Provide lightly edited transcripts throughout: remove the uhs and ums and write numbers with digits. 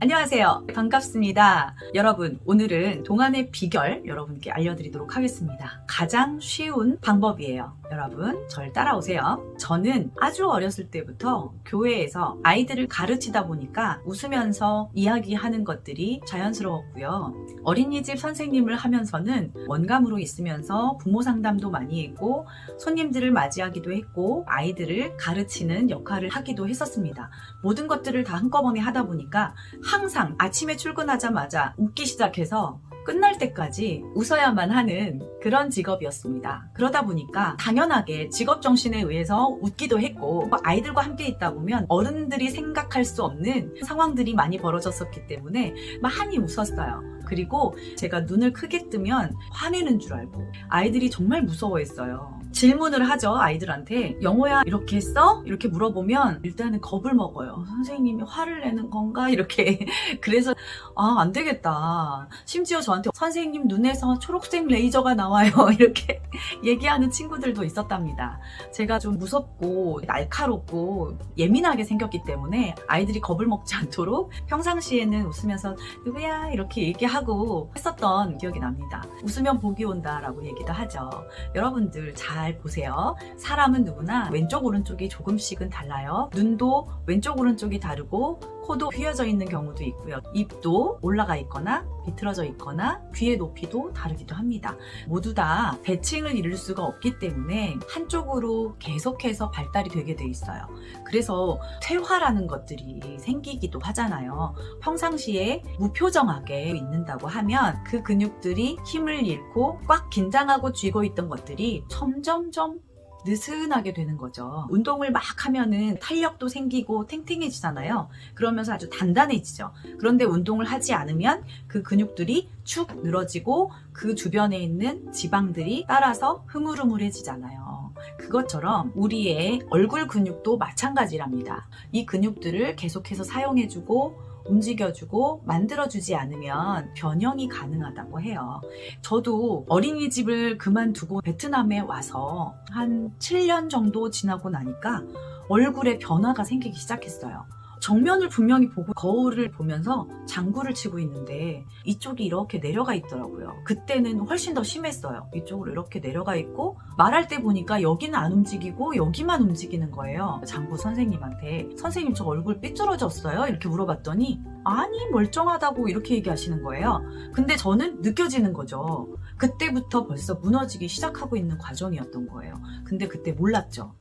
안녕하세요. 반갑습니다. 여러분, 오늘은 동안의 비결 여러분께 알려드리도록 하겠습니다. 가장 쉬운 방법이에요. 여러분, 절 따라오세요. 저는 아주 어렸을 때부터 교회에서 아이들을 가르치다 보니까 웃으면서 이야기하는 것들이 자연스러웠고요. 어린이집 선생님을 하면서는 원감으로 있으면서 부모 상담도 많이 했고, 손님들을 맞이하기도 했고, 아이들을 가르치는 역할을 하기도 했었습니다. 모든 것들을 다 한꺼번에 하다 보니까 항상 아침에 출근하자마자 웃기 시작해서 끝날 때까지 웃어야만 하는 그런 직업이었습니다. 그러다 보니까 당연하게 직업 정신에 의해서 웃기도 했고, 아이들과 함께 있다 보면 어른들이 생각할 수 없는 상황들이 많이 벌어졌었기 때문에 많이 웃었어요. 그리고 제가 눈을 크게 뜨면 화내는 줄 알고 아이들이 정말 무서워했어요. 질문을 하죠, 아이들한테. 영호야, 이렇게 했어? 이렇게 물어보면 일단은 겁을 먹어요. 선생님이 화를 내는 건가? 이렇게. 그래서 안 되겠다. 심지어 저한테 선생님 눈에서 초록색 레이저가 나와요. 이렇게 얘기하는 친구들도 있었답니다. 제가 좀 무섭고 날카롭고 예민하게 생겼기 때문에 아이들이 겁을 먹지 않도록 평상시에는 웃으면서 누구야? 이렇게 얘기하고 했었던 기억이 납니다. 웃으면 복이 온다라고 얘기도 하죠. 여러분들 잘 보세요. 사람은 누구나 왼쪽 오른쪽이 조금씩은 달라요. 눈도 왼쪽 오른쪽이 다르고, 코도 휘어져 있는 경우도 있고요. 입도 올라가 있거나 비틀어져 있거나 귀의 높이도 다르기도 합니다. 모두 다 대칭을 이룰 수가 없기 때문에 한쪽으로 계속해서 발달이 되게 돼 있어요. 그래서 퇴화라는 것들이 생기기도 하잖아요. 평상시에 무표정하게 있는다고 하면 그 근육들이 힘을 잃고 꽉 긴장하고 쥐고 있던 것들이 점점점 느슨하게 되는 거죠. 운동을 막 하면은 탄력도 생기고 탱탱해지잖아요. 그러면서 아주 단단해지죠. 그런데 운동을 하지 않으면 그 근육들이 축 늘어지고 그 주변에 있는 지방들이 따라서 흐물흐물해지잖아요. 그것처럼 우리의 얼굴 근육도 마찬가지랍니다. 이 근육들을 계속해서 사용해주고 움직여주고 만들어주지 않으면 변형이 가능하다고 해요. 저도 어린이집을 그만두고 베트남에 와서 한 7년 정도 지나고 나니까 얼굴에 변화가 생기기 시작했어요. 정면을 분명히 보고 거울을 보면서 장구를 치고 있는데 이쪽이 이렇게 내려가 있더라고요. 그때는 훨씬 더 심했어요. 이쪽으로 이렇게 내려가 있고, 말할 때 보니까 여기는 안 움직이고 여기만 움직이는 거예요. 장구 선생님한테 선생님 저 얼굴 삐뚤어졌어요? 이렇게 물어봤더니 아니 멀쩡하다고 이렇게 얘기하시는 거예요. 근데 저는 느껴지는 거죠. 그때부터 벌써 무너지기 시작하고 있는 과정이었던 거예요. 근데 그때 몰랐죠.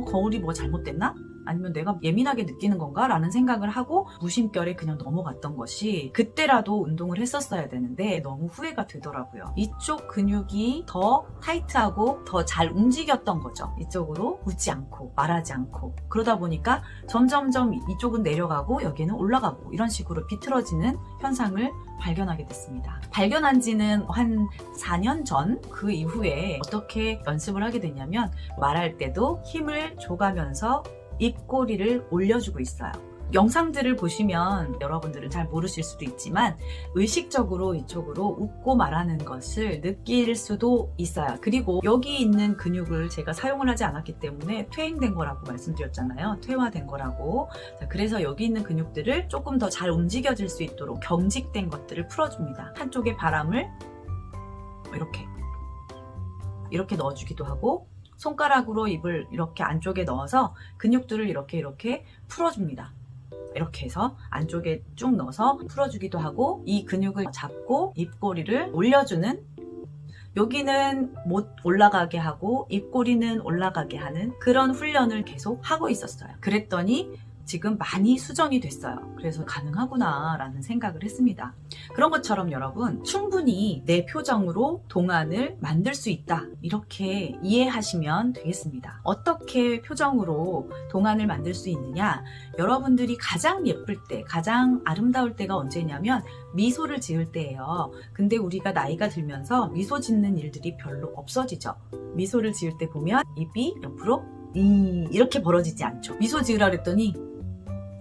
거울이 뭐 잘못됐나? 아니면 내가 예민하게 느끼는 건가? 라는 생각을 하고 무심결에 그냥 넘어갔던 것이, 그때라도 운동을 했었어야 되는데 너무 후회가 되더라고요. 이쪽 근육이 더 타이트하고 더 잘 움직였던 거죠. 이쪽으로 웃지 않고 말하지 않고. 그러다 보니까 점점점 이쪽은 내려가고 여기는 올라가고 이런 식으로 비틀어지는 현상을 발견하게 됐습니다. 발견한 지는 한 4년 전, 그 이후에 어떻게 연습을 하게 됐냐면, 말할 때도 힘을 줘가면서 입꼬리를 올려주고 있어요. 영상들을 보시면 여러분들은 잘 모르실 수도 있지만 의식적으로 이쪽으로 웃고 말하는 것을 느낄 수도 있어요. 그리고 여기 있는 근육을 제가 사용을 하지 않았기 때문에 퇴행된 거라고 말씀드렸잖아요. 퇴화된 거라고. 그래서 여기 있는 근육들을 조금 더 잘 움직여질 수 있도록 경직된 것들을 풀어줍니다. 한쪽에 바람을 이렇게 넣어주기도 하고, 손가락으로 입을 이렇게 안쪽에 넣어서 근육들을 이렇게 풀어줍니다. 이렇게 해서 안쪽에 쭉 넣어서 풀어주기도 하고, 이 근육을 잡고 입꼬리를 올려주는, 여기는 못 올라가게 하고 입꼬리는 올라가게 하는 그런 훈련을 계속 하고 있었어요. 그랬더니 지금 많이 수정이 됐어요. 그래서 가능하구나 라는 생각을 했습니다. 그런 것처럼 여러분, 충분히 내 표정으로 동안을 만들 수 있다, 이렇게 이해하시면 되겠습니다. 어떻게 표정으로 동안을 만들 수 있느냐? 여러분들이 가장 예쁠 때, 가장 아름다울 때가 언제냐면 미소를 지을 때예요. 근데 우리가 나이가 들면서 미소 짓는 일들이 별로 없어지죠. 미소를 지을 때 보면 입이 옆으로 이렇게 벌어지지 않죠. 미소 지으라 그랬더니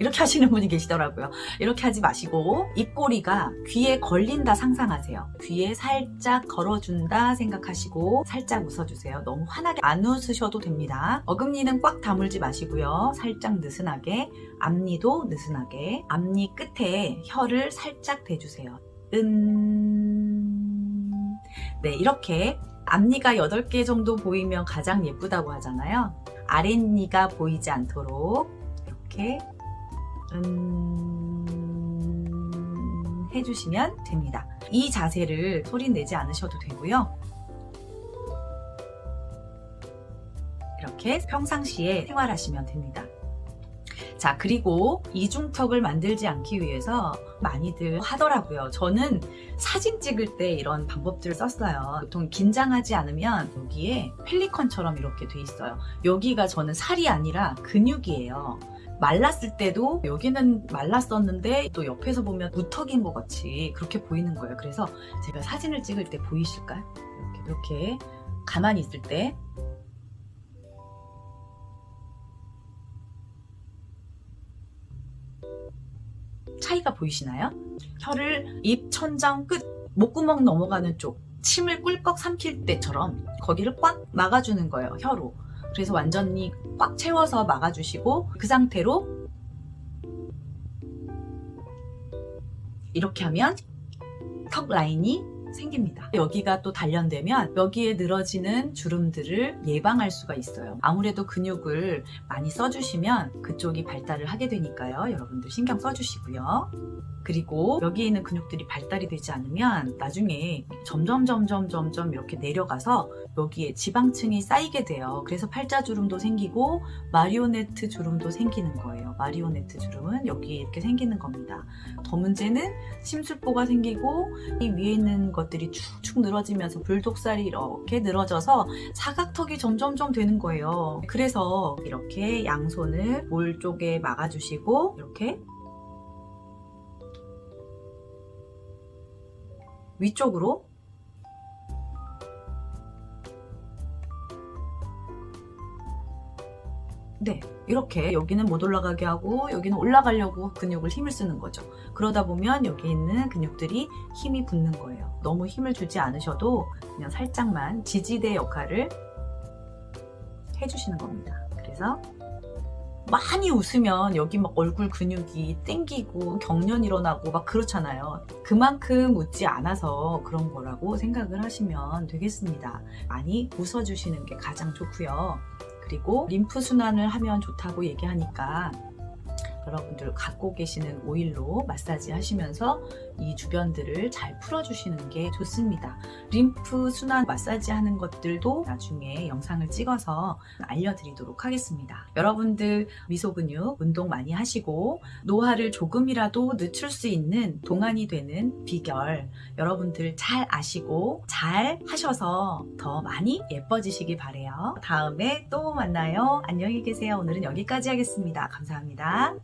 이렇게 하시는 분이 계시더라고요. 이렇게 하지 마시고 입꼬리가 귀에 걸린다 상상하세요. 귀에 살짝 걸어준다 생각하시고 살짝 웃어주세요. 너무 환하게 안 웃으셔도 됩니다. 어금니는 꽉 다물지 마시고요. 살짝 느슨하게, 앞니도 느슨하게, 앞니 끝에 혀를 살짝 대주세요. 네, 이렇게 앞니가 8개 정도 보이면 가장 예쁘다고 하잖아요. 아랫니가 보이지 않도록 이렇게 해주시면 됩니다. 이 자세를 소리 내지 않으셔도 되고요. 이렇게 평상시에 생활하시면 됩니다. 자, 그리고 이중턱을 만들지 않기 위해서 많이들 하더라고요. 저는 사진 찍을 때 이런 방법들을 썼어요. 보통 긴장하지 않으면 여기에 펠리컨처럼 이렇게 돼 있어요. 여기가 저는 살이 아니라 근육이에요. 말랐을 때도 여기는 말랐었는데 또 옆에서 보면 무턱인 것 같이 그렇게 보이는 거예요. 그래서 제가 사진을 찍을 때 보이실까요? 이렇게 가만히 있을 때 차이가 보이시나요? 혀를 입 천장 끝, 목구멍 넘어가는 쪽, 침을 꿀꺽 삼킬 때처럼 거기를 꽉 막아주는 거예요, 혀로. 그래서 완전히 꽉 채워서 막아주시고 그 상태로 이렇게 하면 턱 라인이 생깁니다. 여기가 또 단련되면 여기에 늘어지는 주름들을 예방할 수가 있어요. 아무래도 근육을 많이 써주시면 그쪽이 발달을 하게 되니까요. 여러분들 신경 써주시고요. 그리고 여기에 있는 근육들이 발달이 되지 않으면 나중에 점점 이렇게 내려가서 여기에 지방층이 쌓이게 돼요. 그래서 팔자주름도 생기고 마리오네트 주름도 생기는 거예요. 마리오네트 주름은 여기에 이렇게 생기는 겁니다. 더 문제는 심술보가 생기고 이 위에 있는 것들이 축축 늘어지면서 불독살이 이렇게 늘어져서 사각턱이 점점 되는 거예요. 그래서 이렇게 양손을 볼 쪽에 막아주시고 이렇게 위쪽으로 네, 이렇게 여기는 못 올라가게 하고 여기는 올라가려고 근육을 힘을 쓰는 거죠. 그러다 보면 여기 있는 근육들이 힘이 붙는 거예요. 너무 힘을 주지 않으셔도 그냥 살짝만 지지대 역할을 해주시는 겁니다. 그래서 많이 웃으면 여기 막 얼굴 근육이 땡기고 경련 일어나고 막 그렇잖아요. 그만큼 웃지 않아서 그런 거라고 생각을 하시면 되겠습니다. 많이 웃어주시는 게 가장 좋고요. 그리고 림프 순환을 하면 좋다고 얘기하니까 여러분들 갖고 계시는 오일로 마사지 하시면서 이 주변들을 잘 풀어주시는 게 좋습니다. 림프 순환 마사지 하는 것들도 나중에 영상을 찍어서 알려드리도록 하겠습니다. 여러분들 미소 근육 운동 많이 하시고 노화를 조금이라도 늦출 수 있는 동안이 되는 비결 여러분들 잘 아시고 잘 하셔서 더 많이 예뻐지시기 바래요. 다음에 또 만나요. 안녕히 계세요. 오늘은 여기까지 하겠습니다. 감사합니다.